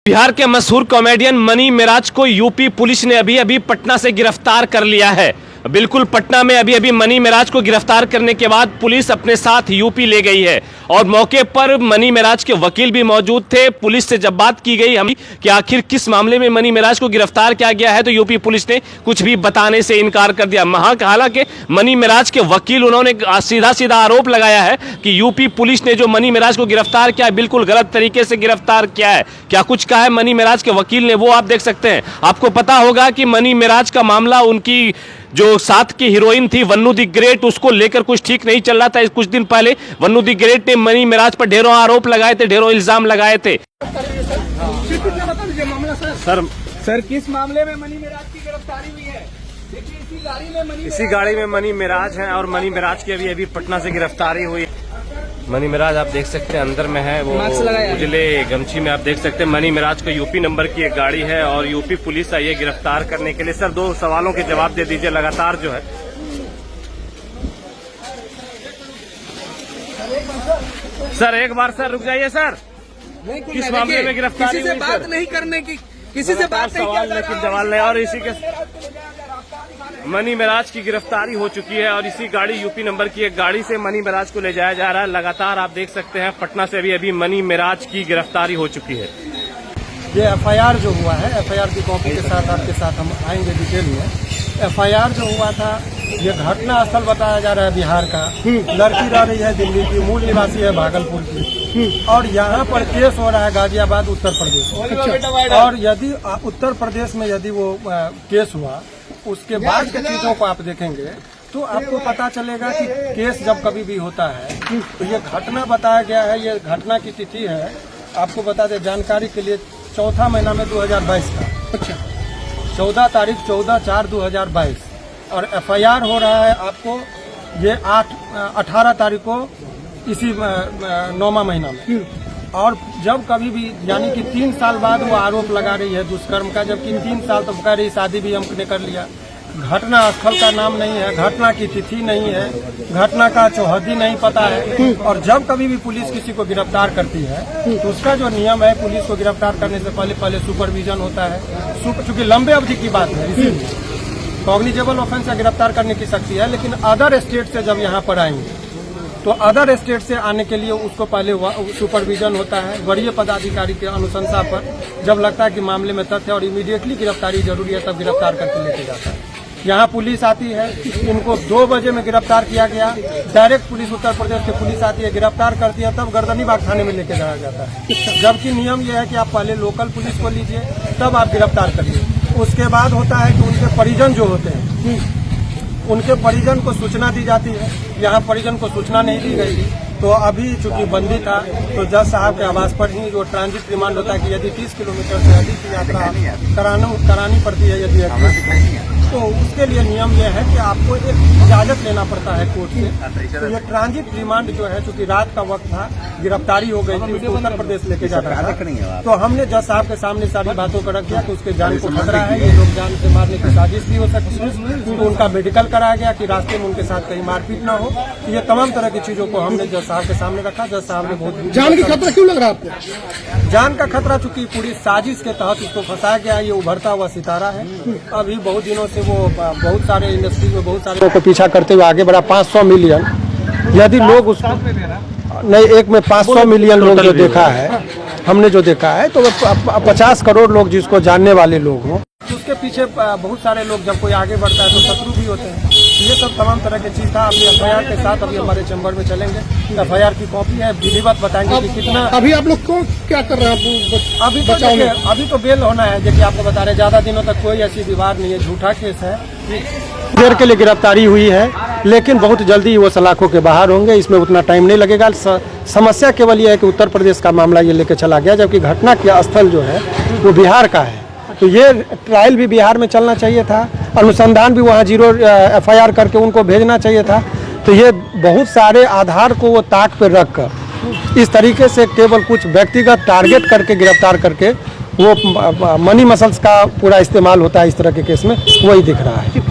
बिहार के मशहूर comedian money Meraj को यूपी पुलिस ने अभी पटना से गिरफ्तार कर लिया है। बिल्कुल पटना में अभी मनी मेराज को गिरफ्तार करने के बाद पुलिस अपने साथ यूपी ले गई है और मौके पर मनी मेराज के वकील भी मौजूद थे। पुलिस से जब बात की गई हम कि आखिर किस मामले में मनी मेराज को गिरफ्तार किया गया है, तो यूपी पुलिस ने कुछ भी बताने से इनकार कर दिया। हालांकि मनी मेराज के वकील उन्होंने सीधा आरोप लगाया है कि यूपी पुलिस ने जो मनी मेराज को गिरफ्तार किया है बिल्कुल गलत तरीके से गिरफ्तार किया है। क्या कुछ कहा है मनी मेराज के वकील ने, वो आप देख सकते हैं। आपको पता होगा कि मनी मेराज का मामला, उनकी जो साथ की हीरोइन थी वन्नू द ग्रेट, उसको लेकर कुछ ठीक नहीं चल रहा था। कुछ दिन पहले वन्नू द ग्रेट ने मनी मेराज पर ढेरों आरोप लगाए थे, ढेरों इल्जाम लगाए थे। सर किस मामले में मनी मेराज की गिरफ्तारी हुई है? देखिए इसी गाड़ी में मनी मेराज हैं और मनी मेराज की अभी गिरफ्तारी गिरफ्तारी हुई। मनी मेराज आप देख सकते हैं अंदर में है, वो उजले गमछी में आप देख सकते हैं। मनी मेराज को यूपी नंबर की एक गाड़ी है और यूपी पुलिस आई है गिरफ्तार करने के लिए। सर, दो सवालों के जवाब दे दीजिए लगातार जो है। सर एक बार सर रुक जाइए सर। किस मामले में गिरफ्तारी हुई? बात नहीं करने की, किसी से बात नहीं सवाल लेकिन जवाब नहीं। और इसी के मनी मेराज की गिरफ्तारी हो चुकी है और इसी गाड़ी यूपी नंबर की एक गाड़ी से मनी मेराज को ले जाया जा रहा है। लगातार आप देख सकते हैं पटना से अभी मनी मेराज की गिरफ्तारी हो चुकी है। ये एफआईआर जो हुआ है, एफआईआर की कॉपी के साथ आपके साथ हम आएंगे डिटेल में। एफआईआर जो हुआ था, ये घटना स्थल बताया जा रहा है बिहार का। लड़की रह रही है दिल्ली की, मूल निवासी है भागलपुर की, और यहाँ पर केस हो रहा है गाजियाबाद उत्तर प्रदेश। और यदि उत्तर प्रदेश में यदि वो केस हुआ, उसके बाद के चीजों को आप देखेंगे तो आपको पता चलेगा कि केस जब कभी भी होता है तो ये घटना बताया गया है। ये घटना की तिथि है, आपको बता दें जानकारी के लिए, चौथा महीना में 2022 का। अच्छा, 14 तारीख 14/4/2022 और एफआईआर हो रहा है आपको ये 18 तारीख को इसी 9वां महीना में। और जब कभी भी यानी कि 3 साल बाद वो आरोप लगा रही है दुष्कर्म का, जबकि 3 साल तो कह रही शादी भी हमने कर लिया। घटना स्थल का नाम नहीं है, घटना की तिथि नहीं है, घटना का चौहदी नहीं पता है। और जब कभी भी पुलिस किसी को गिरफ्तार करती है तो उसका जो नियम है, पुलिस को गिरफ्तार करने से पहले सुपरविजन होता है। चूंकि लंबे अवधि की बात है, इसीलिए कॉग्निजेबल ऑफेंस से गिरफ्तार करने की शक्ति है। लेकिन अदर स्टेट से जब यहाँ पर आएंगे तो अदर स्टेट से आने के लिए उसको पहले सुपरविजन होता है वरीय पदाधिकारी के अनुशंसा पर। जब लगता है कि मामले में तथ्य और इमीडिएटली गिरफ्तारी जरूरी है, तब गिरफ्तार करके लेके जाता है। यहाँ पुलिस आती है, इनको 2 बजे में गिरफ्तार किया गया। डायरेक्ट पुलिस उत्तर प्रदेश की पुलिस आती है, गिरफ्तार करती है, तब गर्दनीबाग थाने में लेके जाया जाता है। जबकि नियम यह है कि आप पहले लोकल पुलिस को लीजिए, तब आप गिरफ्तार करिए। उसके बाद होता है कि उनके परिजन जो होते हैं, उनके परिजन को सूचना दी जाती है। यहाँ परिजन को सूचना नहीं दी गई, तो अभी चूंकि बंदी था तो जज साहब के आवास पर ही जो ट्रांजिट रिमांड होता है कि यदि 30 किलोमीटर से अधिक की यात्रा करानी पड़ती है यदि तो उसके लिए नियम यह है कि आपको एक इजाजत लेना पड़ता है कोर्ट से। तो ये ट्रांजिट रिमांड जो है, चूंकि रात का वक्त था, गिरफ्तारी हो गई थी, उसको उत्तर प्रदेश लेके जाता था। तो हमने जज साहब के सामने सारी बातों को रख दिया कि उसके जान को खतरा है, ये लोग जान से मारने की साजिश भी हो सकती है। तो उनका मेडिकल कराया गया कि रास्ते में उनके साथ कहीं मारपीट न हो। ये तमाम तरह की चीजों को हमने जज साहब के सामने रखा। जज साहब ने बहुत जान का खतरा क्यों लग रहा है आपको? जान का खतरा चूंकि पूरी साजिश के तहत उसको फंसाया गया। ये उभरता हुआ सितारा है। अभी बहुत दिनों से वो बहुत सारे इंडस्ट्री में बहुत सारे को पीछा करते हुए आगे बढ़ा। 500 मिलियन यदि लोग उसको नहीं, एक में 500 मिलियन लोग जो देखा है, हमने जो देखा है, तो 50 करोड़ लोग जिसको जानने वाले लोग हों, उसके पीछे बहुत सारे लोग जब कोई आगे बढ़ता है तो शत्रु भी होते हैं। ये सब तमाम तरह की चीज था। अभी एफआईआर के साथ अभी हमारे चैम्बर में चलेंगे, एफआईआर की कॉपी है, विधिवत बताएंगे कि कितना। अभी आप लोग को क्या कर रहे हैं? अभी तो बेल होना है, जैसे आपको बता रहे, ज्यादा दिनों तक कोई ऐसी विवाद नहीं है, झूठा केस है। देर के लिए गिरफ्तारी हुई है, लेकिन बहुत जल्दी वो सलाखों के बाहर होंगे, इसमें उतना टाइम नहीं लगेगा। समस्या केवल ये है कि उत्तर प्रदेश का मामला ये लेके चला गया, जबकि घटना का स्थल जो है वो बिहार का है। तो ये ट्रायल भी बिहार में चलना चाहिए था, अनुसंधान भी वहाँ 0 एफआईआर करके उनको भेजना चाहिए था। तो ये बहुत सारे आधार को वो ताक पर रख कर इस तरीके से केवल कुछ व्यक्तिगत टारगेट करके गिरफ्तार करके वो मनी मसल्स का पूरा इस्तेमाल होता है इस तरह के केस में, वही दिख रहा है।